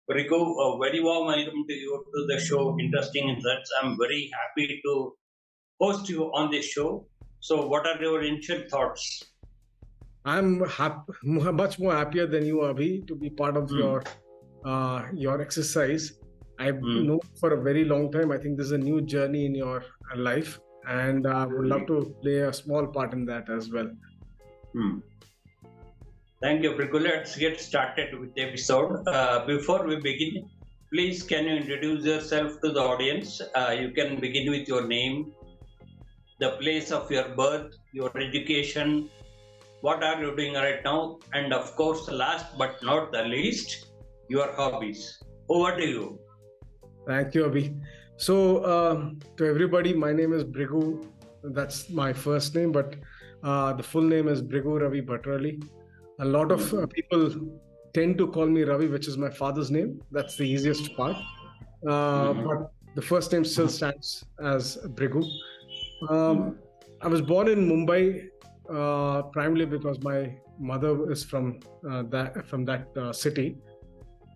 Brighu, a very warm welcome to you to the show. Interesting Insights. I'm very happy to host you on this show. So, what are your initial thoughts? Much more happier than you, Abhi, to be part of your exercise. I've known for a very long time. I think this is a new journey in your life, and I would love to play a small part in that as well. Thank you, Brighu. Let's get started with the episode. Before we begin, please can you introduce yourself to the audience? You can begin with your name, the place of your birth, your education, what are you doing right now, and of course, last but not the least, your hobbies. Over to you. Thank you, Abhi. So, to everybody, my name is Brighu. That's my first name, but the full name is Brighu Ravi Bhatrali. A lot of people tend to call me Ravi, which is my father's name. That's the easiest part. But the first name still stands as Brighu. I was born in Mumbai primarily because my mother is from that city.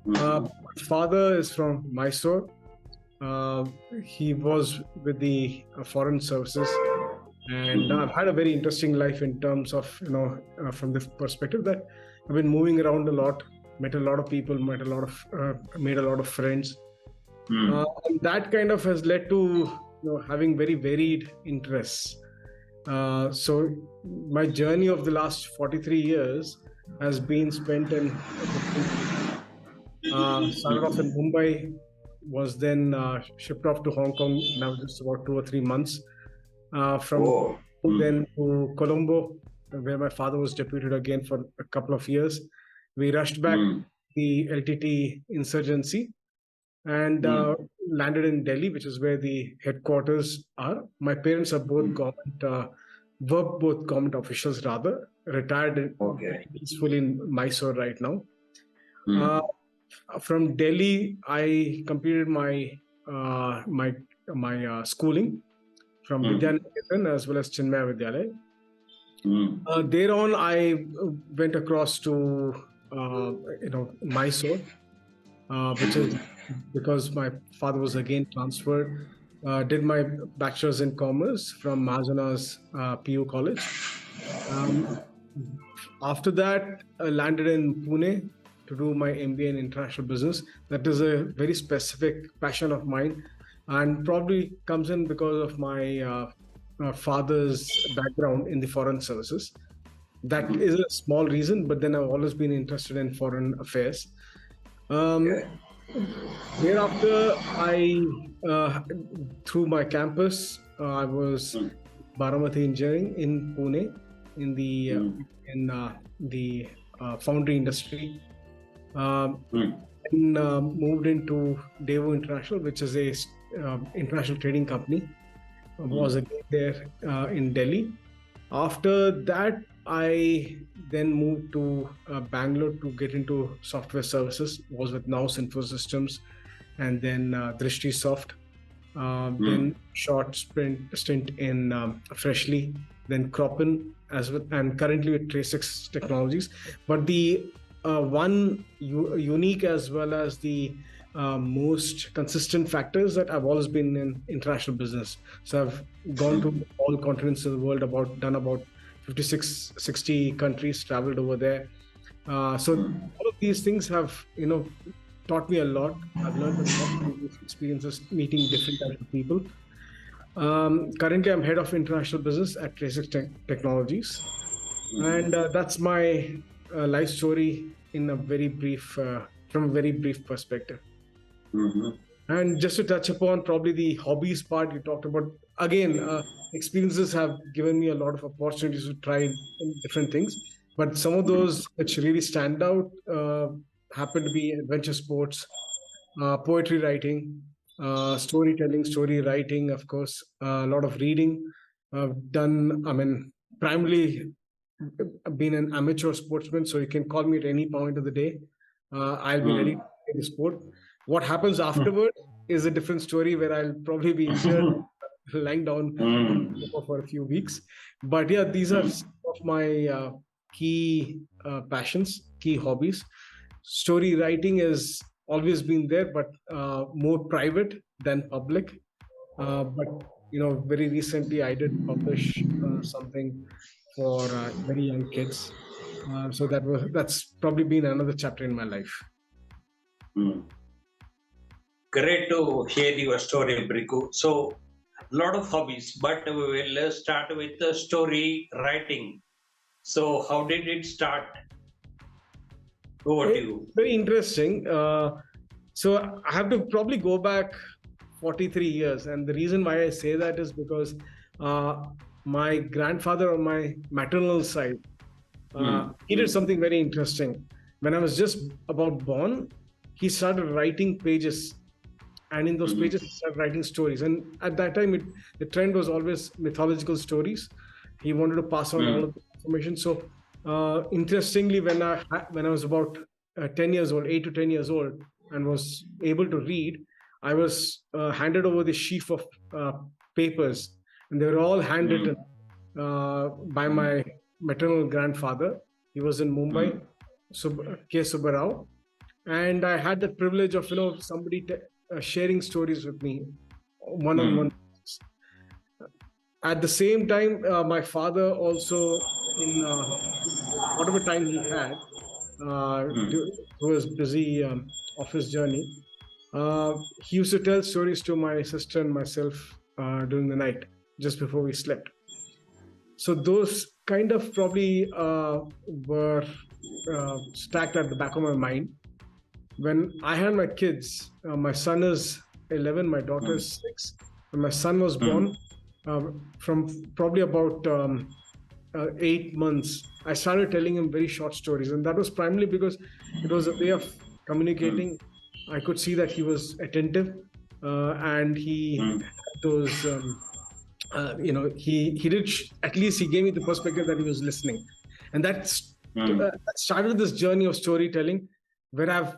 My father is from Mysore. He was with the foreign services, and I've had a very interesting life in terms of from the perspective that I've been moving around a lot, met a lot of people, made a lot of friends, and that kind of has led to having very varied interests. So my journey of the last 43 years has been spent in started off in Mumbai, was then shipped off to Hong Kong, now just about 2 or 3 months. From then to Colombo, where my father was deputed again for a couple of years. We rushed back the LTT insurgency and landed in Delhi, which is where the headquarters are. My parents are both government officials, rather retired peacefully in Mysore right now. From Delhi, I completed my schooling from Vidyaniketan as well as Chinmaya Vidyalaya. Thereon, I went across to Mysore, which is because my father was again transferred. Did my bachelor's in commerce from Mahajana's PU College. After that, I landed in Pune to do my MBA in international business. That is a very specific passion of mine, and probably comes in because of my father's background in the foreign services. That is a small reason, but then I've always been interested in foreign affairs. Thereafter, through my campus, I was Baramati Engineering in Pune in the foundry industry. And moved into Devo International, which is a international trading company. Was again there in Delhi. After that, I then moved to Bangalore to get into software services. Was with Now Infosystems, and then Drishti Soft. Then short stint in Freshly, then Kroppen as well, and currently with Trace Technologies. But the one unique as well as the most consistent factors that I've always been in international business. So I've gone to all continents of the world, done about 56, 60 countries, traveled over there. So all of these things have, taught me a lot. I've learned a lot from these experiences, meeting different types of people. Currently, I'm head of international business at Trace Technologies. And that's my life story in a very brief, from a very brief perspective. And just to touch upon probably the hobbies part you talked about, again, experiences have given me a lot of opportunities to try different things. But some of those which really stand out happen to be adventure sports, poetry writing, storytelling, story writing, of course, a lot of reading. I've done, primarily been an amateur sportsman, so you can call me at any point of the day. I'll be ready to play the sport. What happens afterward is a different story, where I'll probably be injured, lying down for a few weeks. But yeah, these are some of my key passions, key hobbies. Story writing is always been there, but more private than public. But very recently I did publish something for very young kids. So that's probably been another chapter in my life. Great to hear your story, Brighu. So, a lot of hobbies, but we will start with the story writing. So, how did it start? Over to you. Very interesting. So I have to probably go back 43 years. And the reason why I say that is because my grandfather on my maternal side, he did something very interesting. When I was just about born, he started writing pages. And in those pages, he started writing stories. And at that time, the trend was always mythological stories. He wanted to pass on all of the information. So interestingly, when I was about 10 years old, 8 to 10 years old, and was able to read, I was handed over the sheaf of papers, and they were all handwritten by my maternal grandfather. He was in Mumbai, K. Subbarao, and I had the privilege of somebody sharing stories with me one-on-one. At the same time, my father also, in whatever time he had, he was busy of his journey. He used to tell stories to my sister and myself during the night, just before we slept. So those kind of probably were stacked at the back of my mind. When I had my kids, my son is 11, my daughter is 6. When my son was born, from probably about 8 months, I started telling him very short stories. And that was primarily because it was a way of communicating. I could see that he was attentive, and he had those, he did, at least he gave me the perspective that he was listening. And that started this journey of storytelling, where I've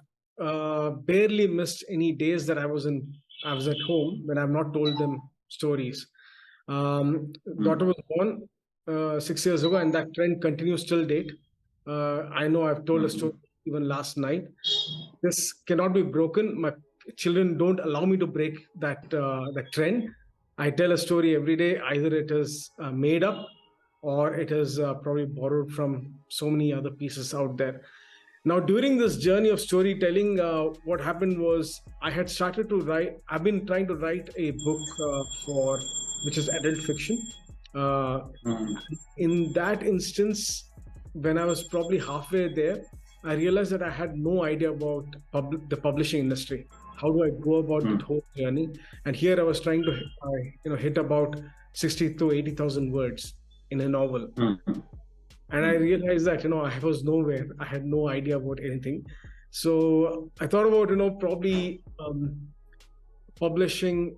barely missed any days that I was at home when I've not told them stories. Daughter was born 6 years ago, and that trend continues till date. I know I've told a story even last night. This cannot be broken. My children don't allow me to break that trend. I tell a story every day. Either it is made up, or it is probably borrowed from so many other pieces out there. Now, during this journey of storytelling, what happened was I had started to write. I've been trying to write a book which is adult fiction. In that instance, when I was probably halfway there, I realized that I had no idea about the publishing industry. How do I go about that whole journey? And here I was trying to hit about 60 to 80,000 words in a novel. And I realized that, I was nowhere. I had no idea about anything. So I thought about, probably publishing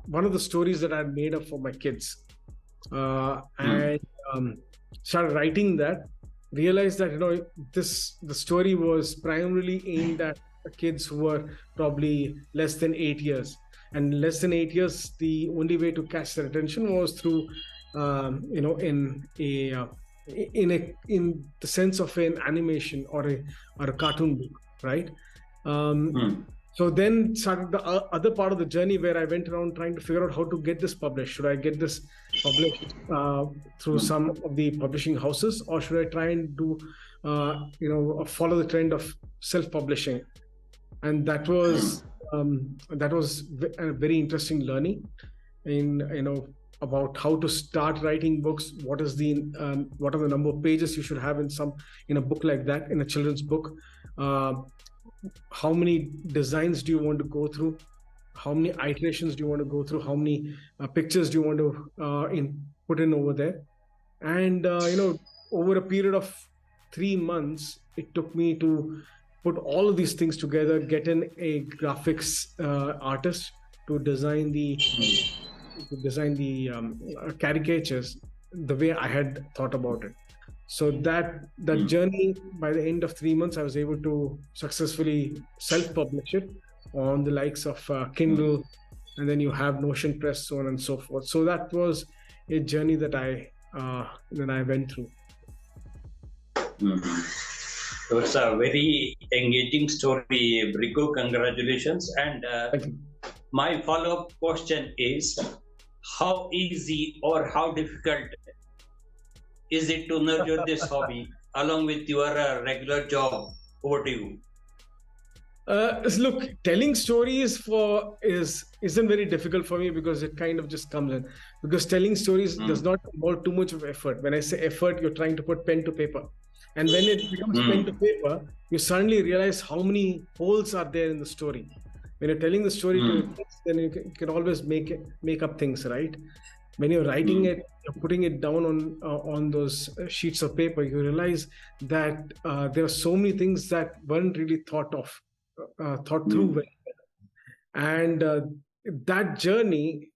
one of the stories that I had made up for my kids. And started writing that. Realized that, the story was primarily aimed at kids who were probably less than 8 years. And less than 8 years, the only way to catch their attention was through, in the sense of an animation or a cartoon book, right? So then started the other part of the journey, where I went around trying to figure out how to get this published. Should I get this published through some of the publishing houses, or should I try and do follow the trend of self-publishing? And that was a very interesting learning about how to start writing books. What are the number of pages you should have in a book like that, in a children's book? How many designs do you want to go through? How many iterations do you want to go through? How many pictures do you want to put in over there? And over a period of 3 months, it took me to put all of these things together, get in a graphics artist to design the caricatures the way I had thought about it. So that journey, by the end of 3 months, I was able to successfully self-publish it on the likes of Kindle, and then you have Notion Press, so on and so forth. So that was a journey that I went through. It's a very engaging story, Brighu. Congratulations. And Thank you. my follow-up question is, how easy or how difficult is it to nurture this hobby along with your regular job? Over to you. Look, telling stories isn't very difficult for me because it kind of just comes in. Because telling stories does not involve too much of effort. When I say effort, you're trying to put pen to paper, and when it becomes pen to paper, you suddenly realize how many holes are there in the story. When you're telling the story to your kids, then you can always make up things, right? When you're writing it, you're putting it down on those sheets of paper, you realize that there are so many things that weren't really thought through very well. And that journey,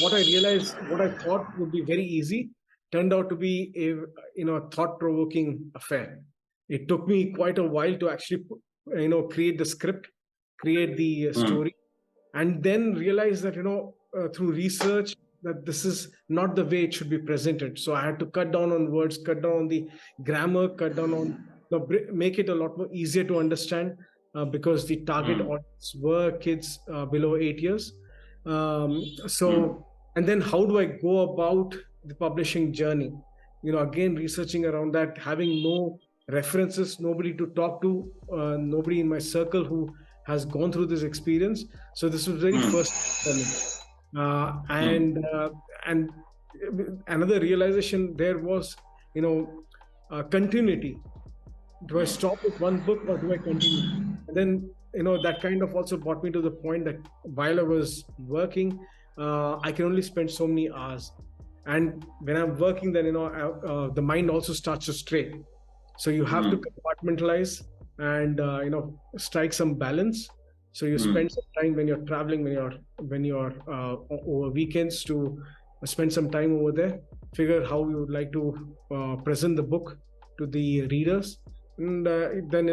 what I realized, what I thought would be very easy, turned out to be a thought-provoking affair. It took me quite a while to actually create the script, create the story, and then realize that through research that this is not the way it should be presented. So I had to cut down on words, cut down on the grammar, cut down on make it a lot more easier to understand, because the target audience were kids below 8 years. And then how do I go about the publishing journey? Again, researching around that, having no references, nobody to talk to, nobody in my circle who has gone through this experience. So this was very first for me. And another realization there was, continuity. Do I stop with one book or do I continue? And then, that kind of also brought me to the point that while I was working, I can only spend so many hours. And when I'm working, then, the mind also starts to stray. So you have to compartmentalize and, strike some balance. So you spend some time when you're traveling, when you're over weekends, to spend some time over there, figure how you would like to present the book to the readers, and then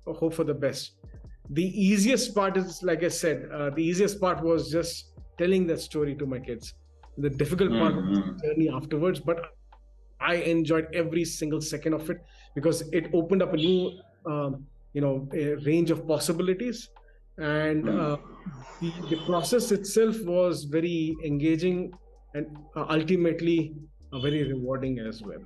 hope for the best. The easiest part is, like I said, the easiest part was just telling that story to my kids. The difficult part was the journey afterwards, but I enjoyed every single second of it because it opened up a new a range of possibilities, and the process itself was very engaging and ultimately very rewarding as well.